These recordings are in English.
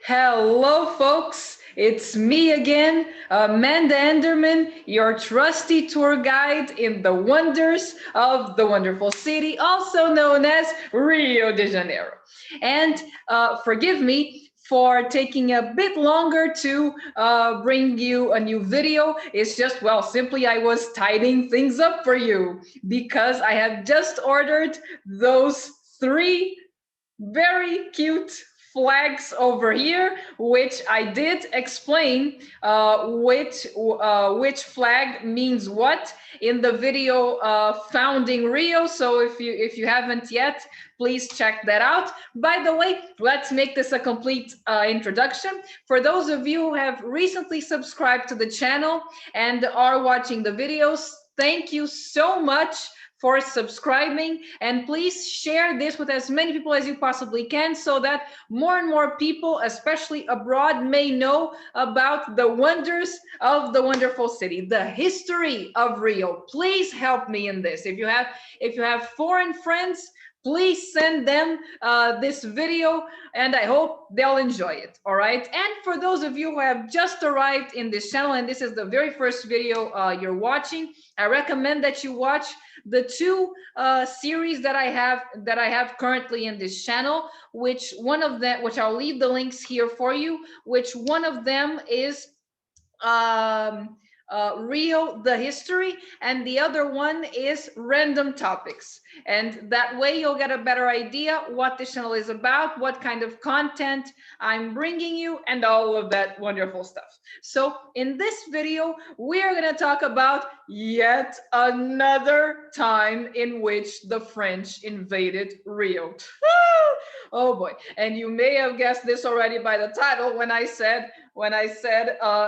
Hello, folks. It's me again, Amanda Enderman, your trusty tour guide in the wonders of the wonderful city, also known as Rio de Janeiro. And forgive me for taking a bit longer to bring you a new video. It's just, well, simply I was tidying things up for you because I have just ordered those three very cute flags over here, which I did explain which flag means what in the video founding Rio. So if you haven't yet, please check that out. By the way, let's make this a complete introduction. For those of you who have recently subscribed to the channel and are watching the videos, thank you so much for subscribing, and please share this with as many people as you possibly can so that more and more people, especially abroad, may know about the wonders of the wonderful city, the history of Rio. Please help me in this. If you have foreign friends, please send them this video, and I hope they'll enjoy it. All right. And for those of you who have just arrived in this channel and this is the very first video you're watching, I recommend that you watch the two series that I have currently in this channel, which I'll leave the links here for you, which one of them is Rio, the history, and the other one is random topics. And that way you'll get a better idea what this channel is about, what kind of content I'm bringing you, and all of that wonderful stuff. So in this video, we are going to talk about yet another time in which the French invaded Rio. Oh boy. And you may have guessed this already by the title when I said,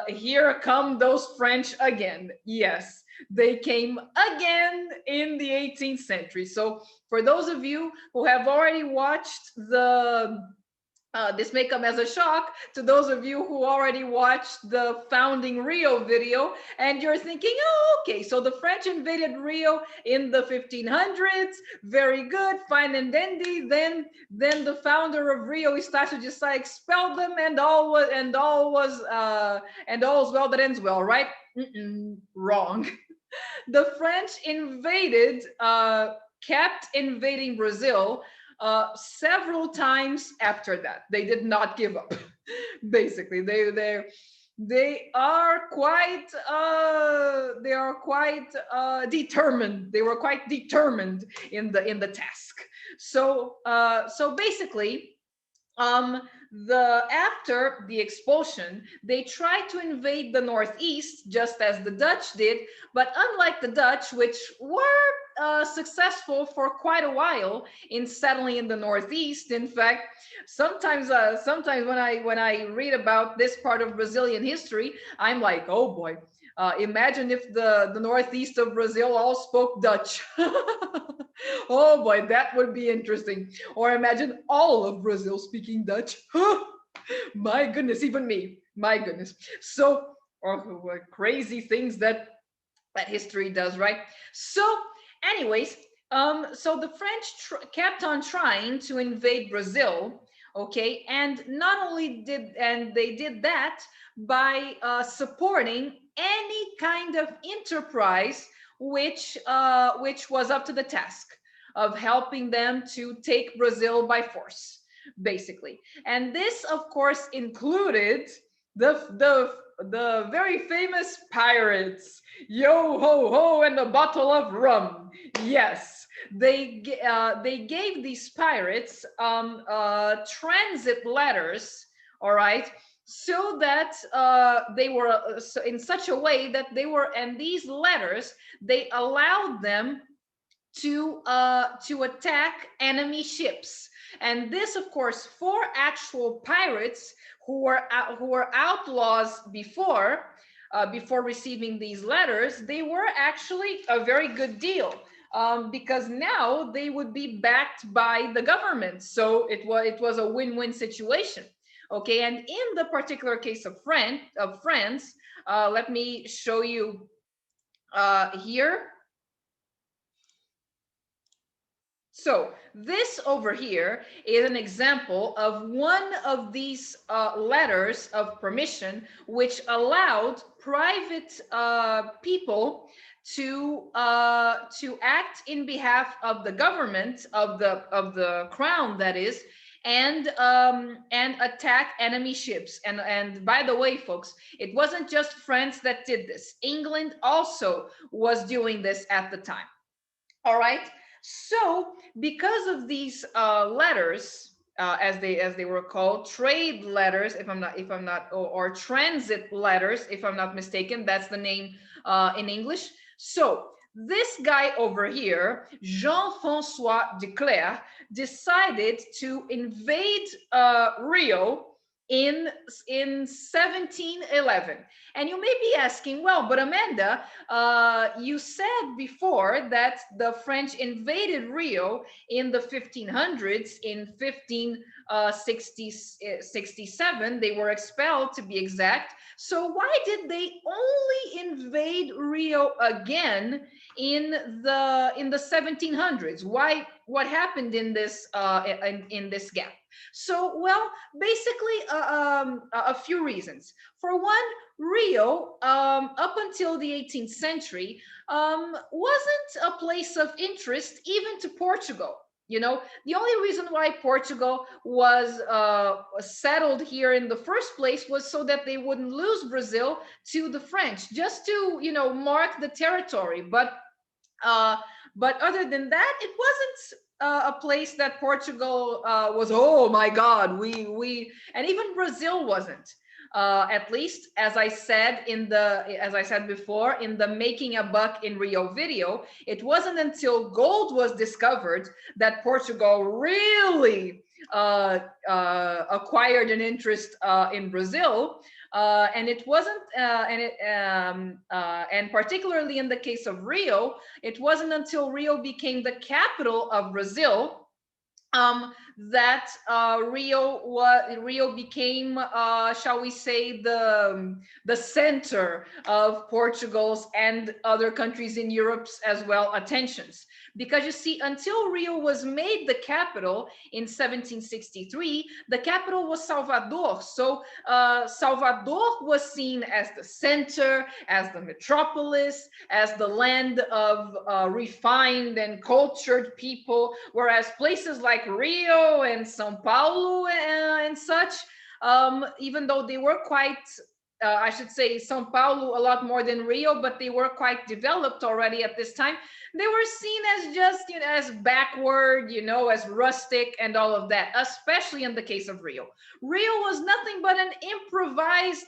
here come those French again. Yes, they came again in the 18th century. So for those of you who have already watched this may come as a shock to those of you who already watched the Founding Rio video, and you're thinking, oh, okay, so the French invaded Rio in the 1500s, very good, fine and dandy. Then the founder of Rio, Estácio de Sá, expelled them, and all was well that ends well, right? Wrong. The French kept invading Brazil several times after that. They did not give up. Basically, they are quite determined. They were quite determined in the task. So basically, after the expulsion, they tried to invade the Northeast just as the Dutch did, but unlike the Dutch, which were successful for quite a while in settling in the Northeast. In fact, sometimes when I read about this part of Brazilian history, I'm like, oh boy, imagine if the Northeast of Brazil all spoke Dutch. Oh boy, that would be interesting. Or imagine all of Brazil speaking Dutch. My goodness, even me. My goodness. So, crazy things that history does, right? So, anyways, so the French kept on trying to invade Brazil. Okay, and not only did they did that by supporting any kind of enterprise which was up to the task of helping them to take Brazil by force, basically. And this, of course, included the very famous pirates. Yo ho ho and a bottle of rum. Yes, they gave these pirates transit letters. All right, so that they were in such a way that they were, and these letters, they allowed them to attack enemy ships. And this, of course, for actual pirates who were outlaws before receiving these letters, they were actually a very good deal. Because now they would be backed by the government, so it was a win-win situation. Okay, and in the particular case of France, let me show you here. So this over here is an example of one of these letters of permission, which allowed private people to act in behalf of the government of the crown, that is, and attack enemy ships. And by the way, folks, it wasn't just France that did this. England also was doing this at the time. All right. So because of these letters, as they were called, trade letters, if I'm not, or transit letters, if I'm not mistaken, that's the name in English. So this guy over here, Jean-François de Clercq, decided to invade Rio in 1711. And you may be asking, well, but Amanda, you said before that the French invaded Rio in the 1500s. In 1567, they were expelled, to be exact. So why did they only invade Rio again in the 1700s? Why? What happened in this in this gap? So, well, basically a few reasons. For one, Rio, up until the 18th century, wasn't a place of interest even to Portugal. You know, the only reason why Portugal was settled here in the first place was so that they wouldn't lose Brazil to the French, just to, you know, mark the territory. Uh, but other than that, it wasn't a place that Portugal was. Oh my God, we, and even Brazil wasn't. At least, as I said before, in the Making a Buck in Rio video, it wasn't until gold was discovered that Portugal really acquired an interest in Brazil. And it wasn't, and particularly in the case of Rio, it wasn't until Rio became the capital of Brazil that Rio became, shall we say, the center of Portugal's and other countries in Europe's as well attentions. Because you see, until Rio was made the capital in 1763, the capital was Salvador. So Salvador was seen as the center, as the metropolis, as the land of refined and cultured people, whereas places like Rio and São Paulo and such, even though they were quite, I should say São Paulo a lot more than Rio, but they were quite developed already at this time. They were seen as just, you know, as backward, you know, as rustic and all of that, especially in the case of Rio. Rio was nothing but an improvised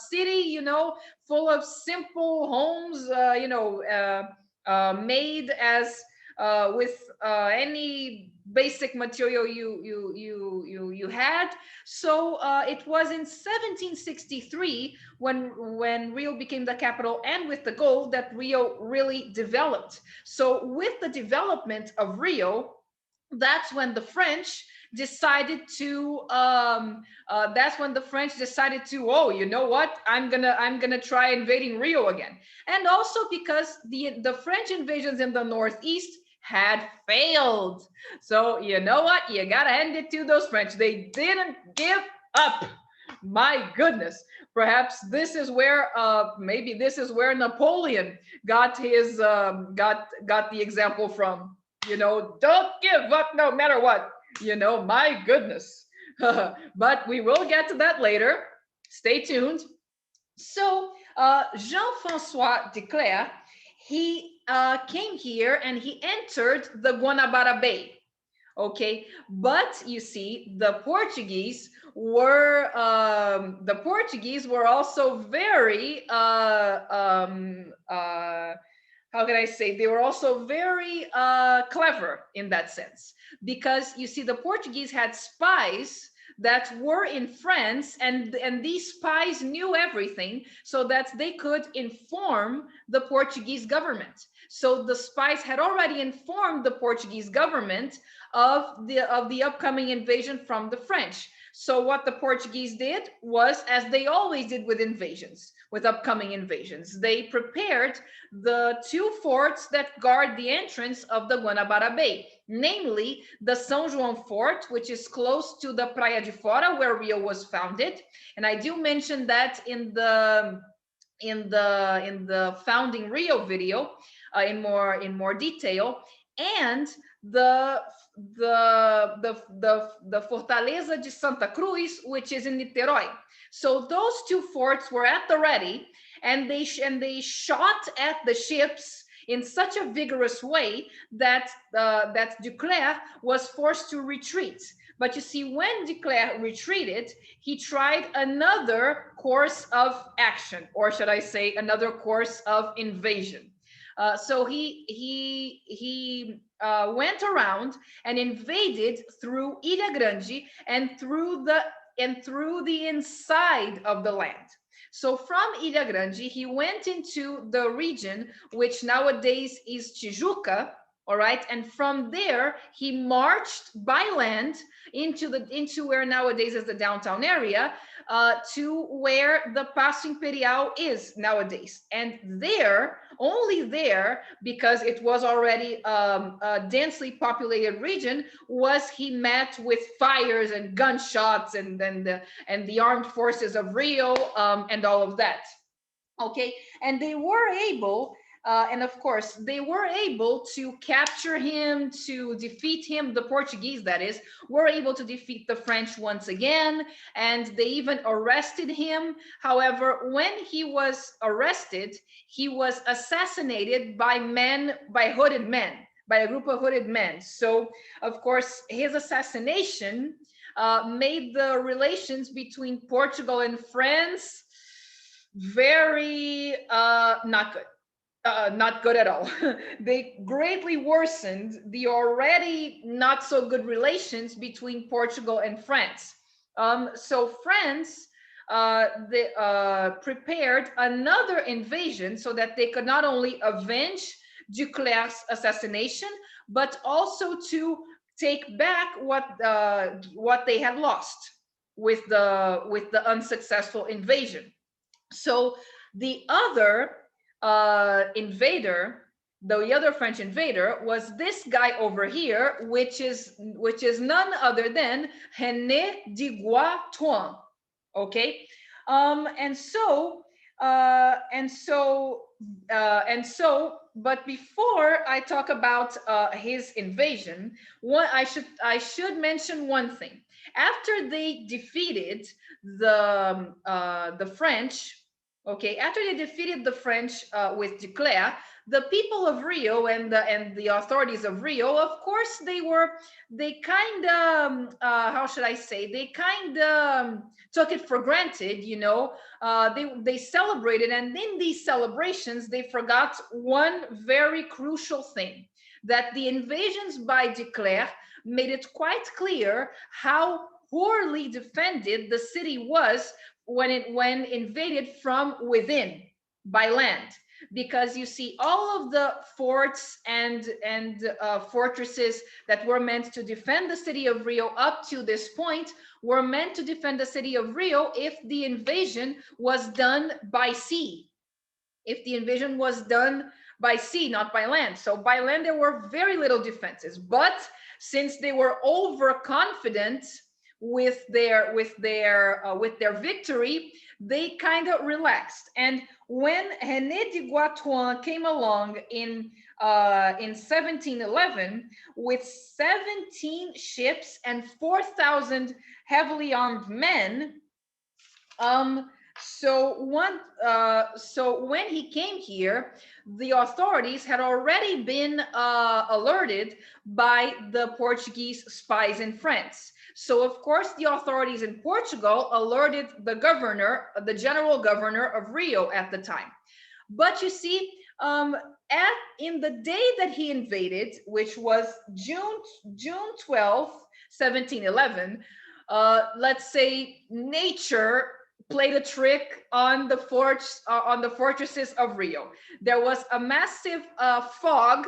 city, you know, full of simple homes, you know, made as with any basic material you had. So it was in 1763 when Rio became the capital, and with the gold, that Rio really developed. So with the development of Rio, that's when the French decided to oh, you know what, I'm gonna try invading Rio again. And also because the French invasions in the Northeast had failed. So you know what, you gotta hand it to those French. They didn't give up. My goodness. Perhaps this is where maybe this is where Napoleon got his got the example from. You know, don't give up no matter what. You know, my goodness. But we will get to that later. Stay tuned. So Jean-François de Clercq, he came here and he entered the Guanabara Bay. Okay, but you see, the Portuguese were also very how can I say, they were also very clever in that sense, because you see, the Portuguese had spies that were in France, and these spies knew everything, so that they could inform the Portuguese government. So the spies had already informed the Portuguese government of the upcoming invasion from the French. So what the Portuguese did was, as they always did with invasions, with upcoming invasions, they prepared the two forts that guard the entrance of the Guanabara Bay, namely the São João Fort, which is close to the Praia de Fora, where Rio was founded. And I do mention that in the founding Rio video in more detail, and the the Fortaleza de Santa Cruz, which is in Niterói. So those two forts were at the ready, and they shot at the ships in such a vigorous way that Duclerc was forced to retreat. But you see, when Duclerc retreated, he tried another course of action, or should I say, another course of invasion. So he went around and invaded through Ilha Grande and through the inside of the land. So from Ilha Grande, he went into the region which nowadays is Tijuca, all right, and from there he marched by land into where nowadays is the downtown area, to where the Paço Imperial is nowadays. And there, only there, because it was already a densely populated region, was he met with fires and gunshots and the armed forces of Rio, and all of that. Okay, and they were able, and of course, they were able to capture him, to defeat him. The Portuguese, that is, were able to defeat the French once again, and they even arrested him. However, when he was arrested, he was assassinated by hooded men, by a group of hooded men. So, of course, his assassination made the relations between Portugal and France very not good. Not good at all. They greatly worsened the already not so good relations between Portugal and France. So France prepared another invasion so that they could not only avenge Duclerc's assassination, but also to take back what they had lost with the unsuccessful invasion. So the other invader, the other French invader, was this guy over here, which is none other than René Duguay-Troin. Okay, and so but before I talk about his invasion, I should mention one thing. After they defeated the French, okay, after they defeated the French with Duclerc, the people of Rio and the authorities of Rio, of course, they kind of how should I say? They kind of took it for granted, you know. They celebrated, and in these celebrations, they forgot one very crucial thing: that the invasions by Duclerc made it quite clear how poorly defended the city was when invaded from within by land. Because you see, all of the forts and fortresses that were meant to defend the city of Rio up to this point were meant to defend the city of Rio if the invasion was done by sea. If the invasion was done by sea, not by land. So by land, there were very little defenses. But since they were overconfident with their victory, they kind of relaxed. And when René Duguay-Troin came along in 1711 with 17 ships and 4,000 heavily armed men, so when he came here, the authorities had already been alerted by the Portuguese spies in France. So of course, the authorities in Portugal alerted the governor, the general governor of Rio at the time. But you see, in the day that he invaded, which was June 12th, 1711, let's say nature played a trick on the fortresses of Rio. There was a massive fog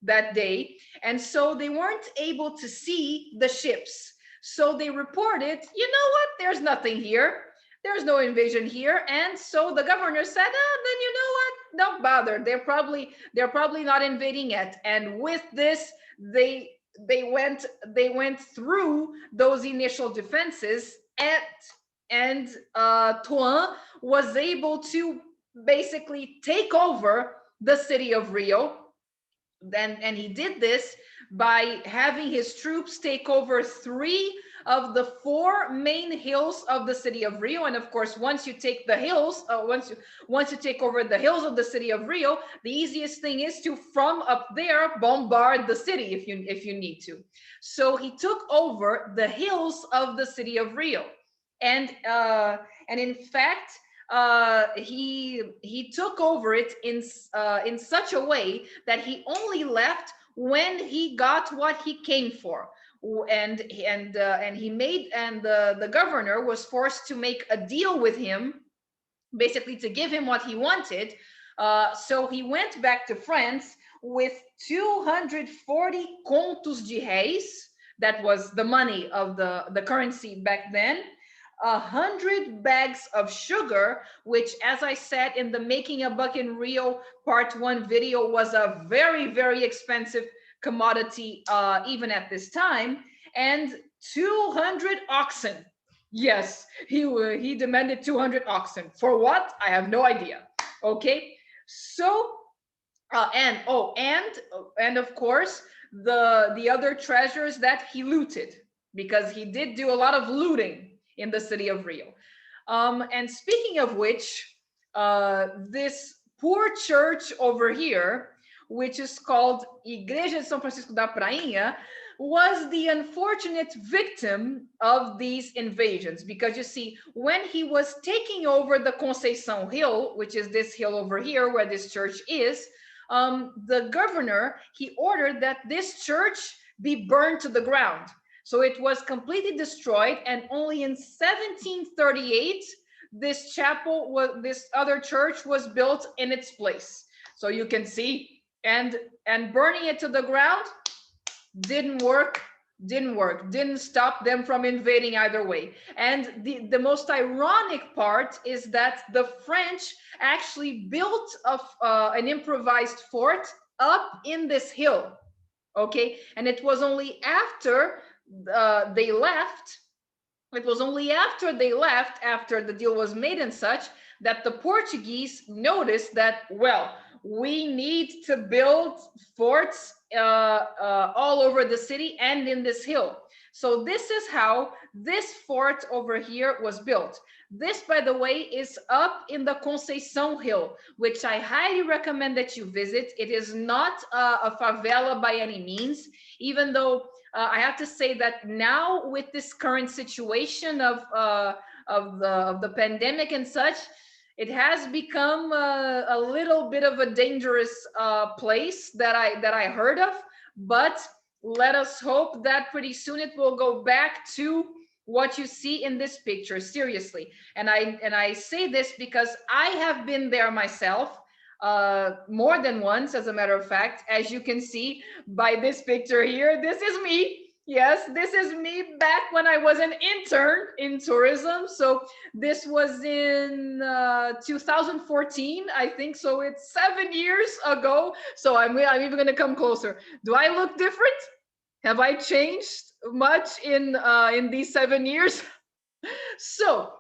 that day, and so they weren't able to see the ships. So they reported, you know what, there's nothing here. There's no invasion here. And so the governor said, then you know what, don't bother. They're probably not invading yet. And with this, they went through those initial defenses and Tuan was able to basically take over the city of Rio. And he did this by having his troops take over 3 of the 4 main hills of the city of Rio. And of course, once you take the hills, once you take over the hills of the city of Rio, the easiest thing is to, from up there, bombard the city if you need to. So he took over the hills of the city of Rio, and in fact, he took over it in such a way that he only left when he got what he came for. The governor was forced to make a deal with him, basically to give him what he wanted. So he went back to France with 240 contos de réis. That was the money of the currency back then. 100 bags of sugar, which, as I said in the Making a Buck in Rio Part 1 video, was a very, very expensive commodity even at this time, and 200 oxen. Yes, he demanded 200 oxen. For what? I have no idea. Okay, so and of course the other treasures that he looted, because he did do a lot of looting in the city of Rio. And speaking of which, this poor church over here, which is called Igreja de São Francisco da Prainha, was the unfortunate victim of these invasions. Because you see, when he was taking over the Conceição Hill, which is this hill over here where this church is, the governor, he ordered that this church be burned to the ground. So it was completely destroyed, and only in 1738 this other church was built in its place. So you can see, and burning it to the ground didn't stop them from invading either way. And the most ironic part is that the French actually built an improvised fort up in this hill. Okay, and it was only after they left, after the deal was made and such, that the Portuguese noticed that, well, we need to build forts all over the city and in this hill. So this is how this fort over here was built. This, by the way, is up in the Conceição Hill, which I highly recommend that you visit. It is not a favela by any means, even though I have to say that now, with this current situation of the pandemic and such, it has become a little bit of a dangerous place that I heard of. But let us hope that pretty soon it will go back to what you see in this picture. Seriously, and I say this because I have been there myself, more than once, as a matter of fact. As you can see by this picture here, this is me. Yes, this is me back when I was an intern in tourism. So this was in 2014, I think. So it's 7 years ago. So I'm even going to come closer. Do I look different? Have I changed much in these 7 years? So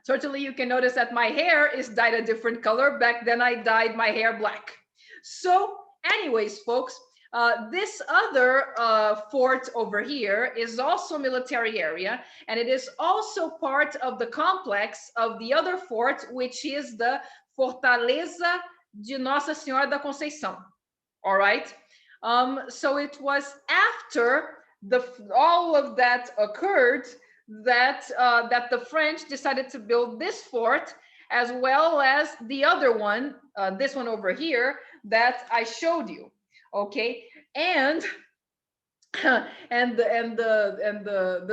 certainly you can notice that my hair is dyed a different color. Back then I dyed my hair black. So anyways, folks, this other fort over here is also military area, and it is also part of the complex of the other fort, which is the Fortaleza de Nossa Senhora da Conceição. All right. So it was after all of that occurred that the French decided to build this fort, as well as the other one, this one over here that I showed you. Okay, and the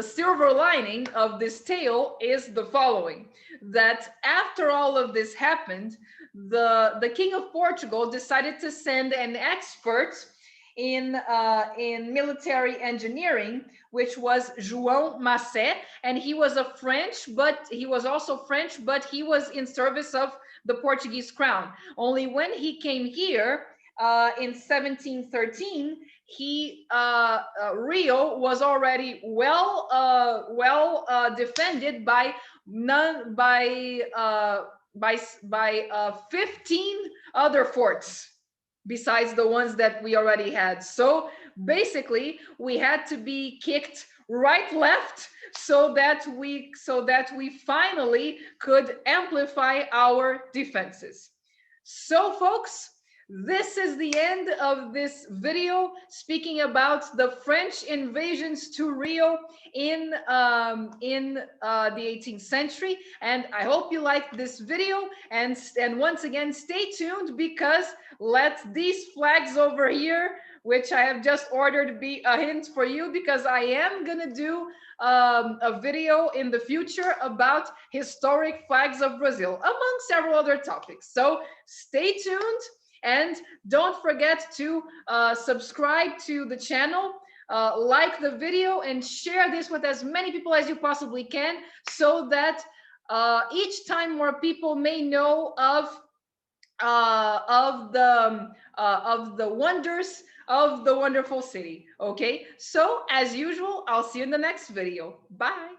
silver lining of this tale is the following: that after all of this happened, the King of Portugal decided to send an expert in military engineering, which was João Massé, and he was a French, but he was also French, but he was in service of the Portuguese crown. Only when he came here in 1713, Rio was already well defended by none by 15 other forts besides the ones that we already had. So basically, we had to be kicked right, left, so that we finally could amplify our defenses. So, folks, this is the end of this video speaking about the French invasions to Rio in the 18th century. And I hope you liked this video. And once again, stay tuned, because let these flags over here, which I have just ordered, be a hint for you, because I am gonna do a video in the future about historic flags of Brazil, among several other topics. So stay tuned, and don't forget to subscribe to the channel, like the video, and share this with as many people as you possibly can, so that each time more people may know of the wonders of the wonderful city. Okay, so as usual, I'll see you in the next video. Bye.